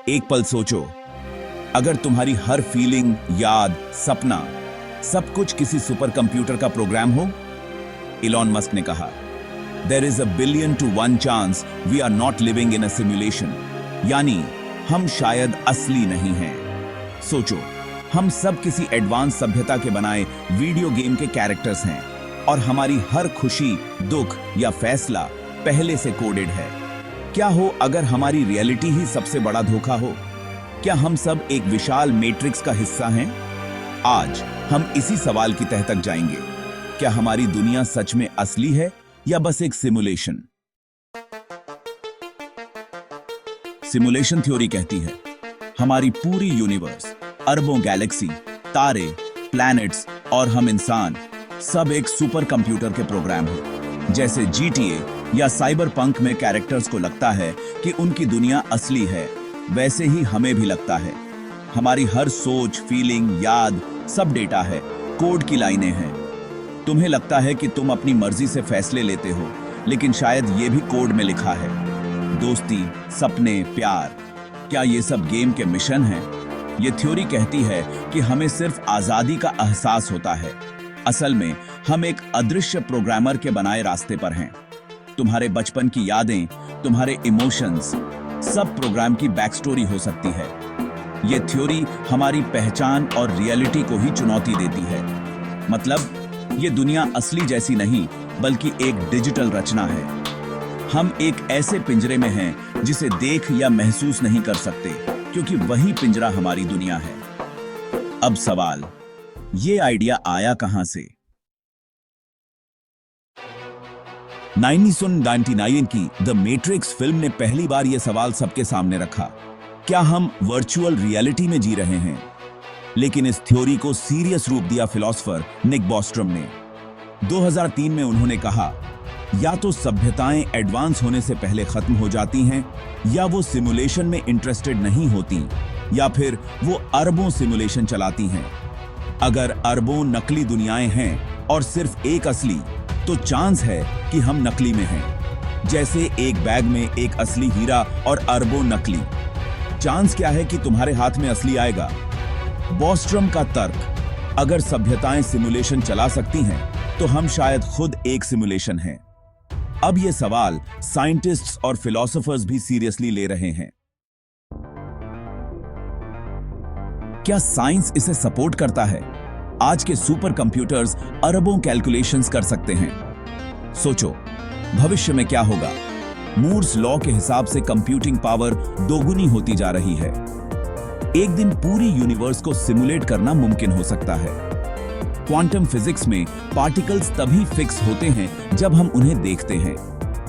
एक पल सोचो, अगर तुम्हारी हर फीलिंग, याद, सपना, सब कुछ किसी सुपर कंप्यूटर का प्रोग्राम हो। इलॉन मस्क ने कहा, there is 1 to 1 chance we are not living in a simulation, यानी हम शायद असली नहीं हैं। सोचो, हम सब किसी एडवांस सभ्यता के बनाए वीडियो गेम के कैरेक्टर्स हैं और हमारी हर खुशी, दुख या फैसला पहले से कोडेड है। क्या हो अगर हमारी रियलिटी ही सबसे बड़ा धोखा हो? क्या हम सब एक विशाल मैट्रिक्स का हिस्सा हैं? आज हम इसी सवाल की तह तक जाएंगे। क्या हमारी दुनिया सच में असली है या बस एक सिमुलेशन? सिमुलेशन थ्योरी कहती है, हमारी पूरी यूनिवर्स, अरबों गैलेक्सी, तारे, प्लैनेट्स और हम इंसान सब एक सुपर कंप्यूटर के प्रोग्राम हैं। जैसे GTA या साइबरपंक में कैरेक्टर्स को लगता है कि उनकी दुनिया असली है, वैसे ही हमें भी लगता है। हमारी हर सोच, फीलिंग, याद सब डेटा है, कोड की लाइनें हैं। तुम्हें लगता है कि तुम अपनी मर्जी से फैसले लेते हो, लेकिन शायद ये भी कोड में लिखा है। दोस्ती, सपने, प्यार, क्या ये सब गेम के मिशन हैं? ये थ्योरी कहती है कि हमें सिर्फ आजादी का एहसास होता है। असल में हम एक अदृश्य प्रोग्रामर के बनाए रास्ते पर हैं। तुम्हारे बचपन की यादें, तुम्हारे इमोशंस, सब प्रोग्राम की बैक स्टोरी हो सकती है। ये थ्योरी हमारी पहचान और रियलिटी को ही चुनौती देती है। मतलब ये दुनिया असली जैसी नहीं, बल्कि एक डिजिटल रचना है। हम एक ऐसे पिंजरे में हैं जिसे देख या महसूस नहीं कर सकते, क्योंकि वही पिंजरा हमारी दुनिया है। अब सवाल, ये आइडिया आया कहां से? 1999 की द मैट्रिक्स फिल्म ने पहली बार यह सवाल सबके सामने रखा, क्या हम वर्चुअल रियलिटी में जी रहे हैं? लेकिन इस थ्योरी को सीरियस रूप दिया फिलोसोफर निक बॉस्ट्रम ने। 2003 में उन्होंने कहा, या तो सभ्यताएं एडवांस होने से पहले खत्म हो जाती हैं, या वो सिमुलेशन में इंटरेस्टेड नहीं होती, या फिर वो अरबों सिमुलेशन चलाती हैं। अगर अरबों नकली दुनियाएं हैं और सिर्फ एक असली, तो चांस है कि हम नकली में हैं। जैसे एक बैग में एक असली हीरा और अरबों नकली। चांस क्या है कि तुम्हारे हाथ में असली आएगा? बॉस्ट्रम का तर्क, अगर सभ्यताएं सिमुलेशन चला सकती हैं, तो हम शायद खुद एक सिमुलेशन हैं। अब ये सवाल साइंटिस्ट्स और फिलोसोफर्स भी सीरियसली ले रहे हैं। क्या साइंस इसे सपोर्ट करता है? आज के सुपर कंप्यूटर्स अरबों कैलकुलेशंस कर सकते हैं। सोचो, भविष्य में क्या होगा? मूर्स लॉ के हिसाब से कंप्यूटिंग पावर दोगुनी होती जा रही है। एक दिन पूरी यूनिवर्स को सिमुलेट करना मुमकिन हो सकता है। क्वांटम फिजिक्स में पार्टिकल्स तभी फिक्स होते हैं जब हम उन्हें देखते हैं।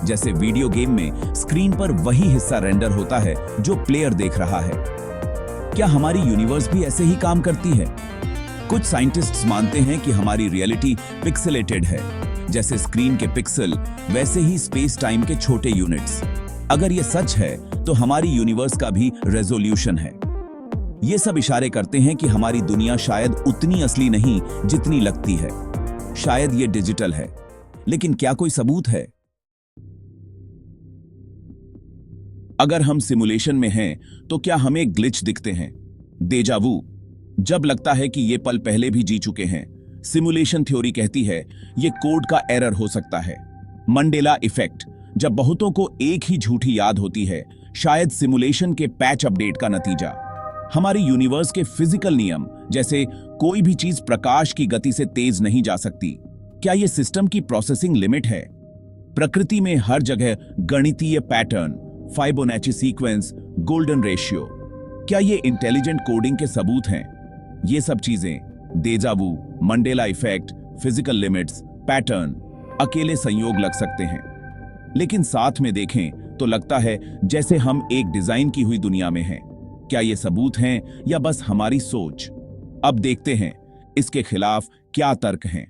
जैसे वीडियो गेम में स्क्रीन पर वही हिस्सा रेंडर होता है जो प्लेयर देख रहा है। क्या हमारी यूनिवर्स भी ऐसे ही काम करती है? कुछ साइंटिस्ट्स मानते हैं कि हमारी रियलिटी पिक्सेलेटेड है। जैसे स्क्रीन के पिक्सल, वैसे ही स्पेस टाइम के छोटे यूनिट्स। अगर ये सच है, तो हमारी यूनिवर्स का भी रेजोल्यूशन है। ये सब इशारे करते हैं कि हमारी दुनिया शायद उतनी असली नहीं जितनी लगती है। शायद ये डिजिटल है, लेकिन क्या कोई सबूत है? अगर हम सिमुलेशन में हैं, तो क्या हमें ग्लिच दिखते हैं? डेजा वू, जब लगता है कि ये पल पहले भी जी चुके हैं। सिमुलेशन थ्योरी कहती है ये कोड का एरर हो सकता है। मंडेला इफेक्ट, जब बहुतों को एक ही झूठी याद होती है, शायद सिमुलेशन के पैच अपडेट का नतीजा। हमारी यूनिवर्स के फिजिकल नियम, जैसे कोई भी चीज प्रकाश की गति से तेज नहीं जा सकती, क्या यह सिस्टम की प्रोसेसिंग लिमिट है? प्रकृति में हर जगह गणितीय पैटर्न, फाइबोनैची सीक्वेंस, गोल्डन रेशियो, क्या ये इंटेलिजेंट कोडिंग के सबूत हैं? ये सब चीजें, deja vu, Mandela effect, physical limits, pattern, अकेले संयोग लग सकते हैं, लेकिन साथ में देखें तो लगता है जैसे हम एक डिजाइन की हुई दुनिया में हैं। क्या ये सबूत हैं या बस हमारी सोच? अब देखते हैं इसके खिलाफ क्या तर्क हैं।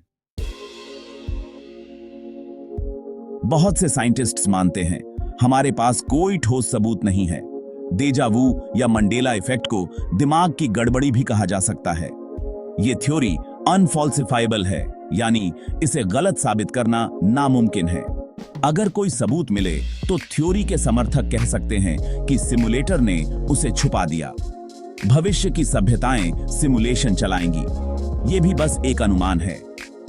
बहुत से साइंटिस्ट्स मानते हैं हमारे पास कोई ठोस सबूत नहीं है। डेजा वू या मंडेला इफेक्ट को दिमाग की गड़बड़ी भी कहा जा सकता है। यह थ्योरी अनफॉल्सिफाइबल है, यानी इसे गलत साबित करना नामुमकिन है। अगर कोई सबूत मिले तो थ्योरी के समर्थक कह सकते हैं कि सिमुलेटर ने उसे छुपा दिया। भविष्य की सभ्यताएं सिमुलेशन चलाएंगी। ये भी बस एक अनुमान है।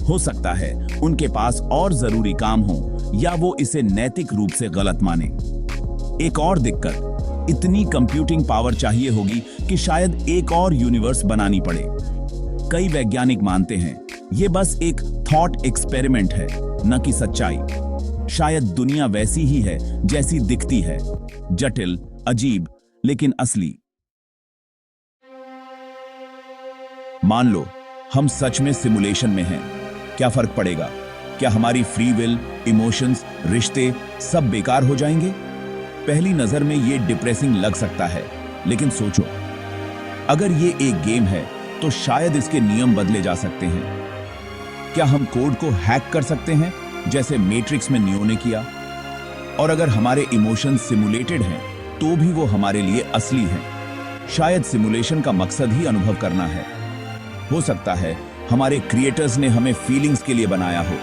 हो सकता है उनके पास और जरूरी काम हो या वो इसे नैतिक रूप से गलत माने। एक और दिक्कत, इतनी कंप्यूटिंग पावर चाहिए होगी कि शायद एक और यूनिवर्स बनानी पड़े। कई वैज्ञानिक मानते हैं ये बस एक थॉट एक्सपेरिमेंट है, न कि सच्चाई। शायद दुनिया वैसी ही है जैसी दिखती है, जटिल, अजीब, लेकिन असली। मान लो हम सच में सिमुलेशन में हैं, क्या फर्क पड़ेगा? क्या हमारी फ्री विल, इमोशंस, रिश्ते सब बेकार हो जाएंगे? पहली नजर में ये डिप्रेसिंग लग सकता है, लेकिन सोचो, अगर ये एक गेम है तो शायद इसके नियम बदले जा सकते हैं। क्या हम कोड को हैक कर सकते हैं जैसे मैट्रिक्स में नियो ने किया? और अगर हमारे इमोशंस सिमुलेटेड हैं तो भी वो हमारे लिए असली हैं। शायद सिमुलेशन का मकसद ही अनुभव करना है। हो सकता है हमारे क्रिएटर्स ने हमें फीलिंग्स के लिए बनाया हो।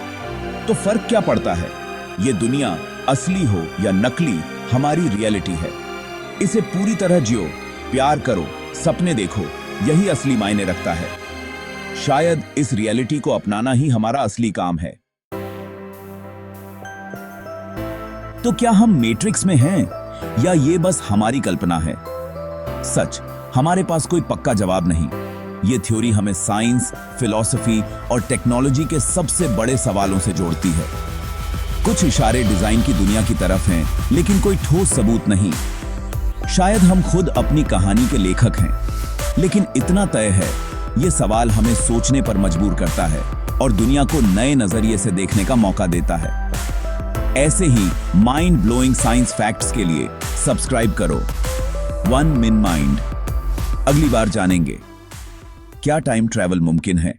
तो फर्क क्या पड़ता है? ये दुनिया असली हो या नकली, हमारी रियलिटी है। इसे पूरी तरह जियो, प्यार करो, सपने देखो, यही असली मायने रखता है। शायद इस रियलिटी को अपनाना ही हमारा असली काम है। तो क्या हम मैट्रिक्स में हैं या ये बस हमारी कल्पना है? सच, हमारे पास कोई पक्का जवाब नहीं। ये थ्योरी हमें साइंस, फिलॉसफी और टेक्नोलॉजी के सबसे बड़े सवालों से जोड़ती है। कुछ इशारे डिजाइन की दुनिया की तरफ हैं, लेकिन कोई ठोस सबूत नहीं। शायद हम खुद अपनी कहानी के लेखक हैं, लेकिन इतना तय है, ये सवाल हमें सोचने पर मजबूर करता है और दुनिया को नए नजरिए से देखने का मौका देता है। ऐसे ही माइंड ब्लोइंग साइंस फैक्ट्स के लिए सब्सक्राइब करो वन मिन माइंड। अगली बार जानेंगे क्या टाइम ट्रैवल मुमकिन है।